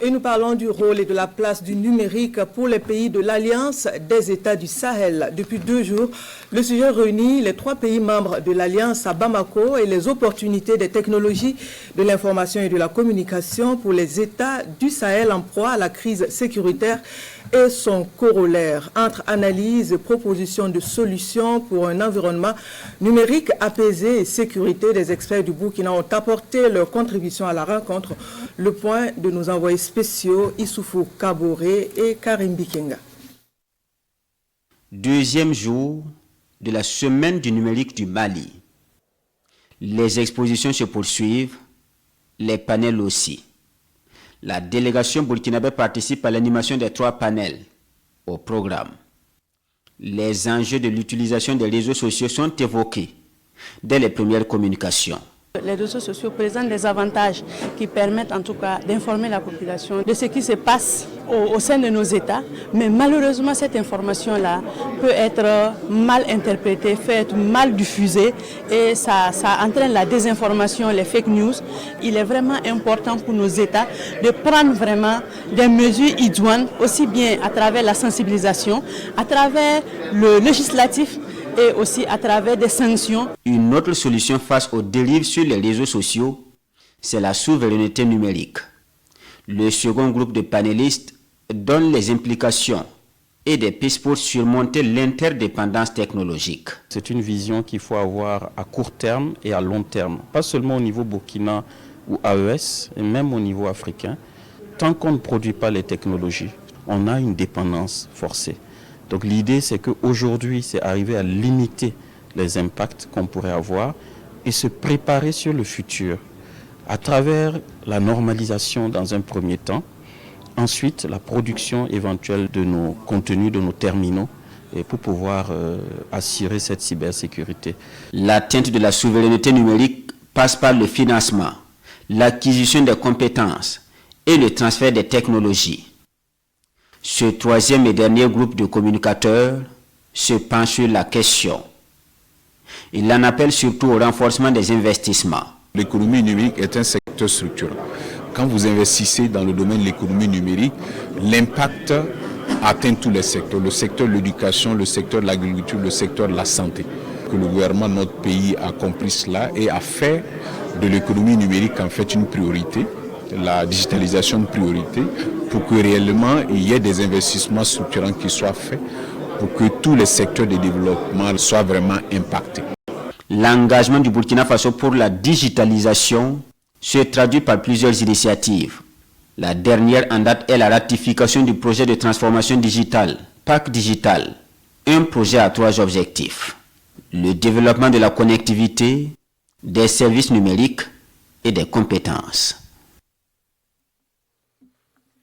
Et nous parlons du rôle et de la place du numérique pour les pays de l'Alliance des États du Sahel. Depuis 2 jours, le sujet réunit les 3 pays membres de l'Alliance à Bamako et les opportunités des technologies de l'information et de la communication pour les États du Sahel en proie à la crise sécuritaire et son corollaire. Entre analyse et propositions de solutions pour un environnement numérique apaisé et sécurité, des experts du Burkina ont apporté leur contribution à la rencontre. Le point de nos envoyés spéciaux Issoufou Kaboré et Karim Bikenga. 2e jour de la semaine du numérique du Mali. Les expositions se poursuivent, les panels aussi. La délégation burkinabé participe à l'animation des 3 panels au programme. Les enjeux de l'utilisation des réseaux sociaux sont évoqués dès les premières communications. Les réseaux sociaux présentent des avantages qui permettent en tout cas d'informer la population de ce qui se passe au sein de nos États. Mais malheureusement, cette information-là peut être mal interprétée, peut être mal diffusée et ça entraîne la désinformation, les fake news. Il est vraiment important pour nos États de prendre vraiment des mesures idoines, aussi bien à travers la sensibilisation, à travers le législatif, et aussi à travers des sanctions. Une autre solution face aux dérives sur les réseaux sociaux, c'est la souveraineté numérique. Le second groupe de panélistes donne les implications et des pistes pour surmonter l'interdépendance technologique. C'est une vision qu'il faut avoir à court terme et à long terme, pas seulement au niveau Burkina ou AES, et même au niveau africain. Tant qu'on ne produit pas les technologies, on a une dépendance forcée. Donc l'idée, c'est qu'aujourd'hui, c'est arriver à limiter les impacts qu'on pourrait avoir et se préparer sur le futur à travers la normalisation dans un premier temps, ensuite la production éventuelle de nos contenus, de nos terminaux, et pour pouvoir assurer cette cybersécurité. L'atteinte de la souveraineté numérique passe par le financement, l'acquisition des compétences et le transfert des technologies. Ce 3e et dernier groupe de communicateurs se penche sur la question. Il en appelle surtout au renforcement des investissements. L'économie numérique est un secteur structurant. Quand vous investissez dans le domaine de l'économie numérique, l'impact atteint tous les secteurs. Le secteur de l'éducation, le secteur de l'agriculture, le secteur de la santé. Que le gouvernement de notre pays a compris cela et a fait de l'économie numérique en fait une priorité, la digitalisation une priorité, pour que réellement il y ait des investissements structurants qui soient faits, pour que tous les secteurs de développement soient vraiment impactés. L'engagement du Burkina Faso pour la digitalisation se traduit par plusieurs initiatives. La dernière en date est la ratification du projet de transformation digitale, PAC Digital, un projet à 3 objectifs. Le développement de la connectivité, des services numériques et des compétences.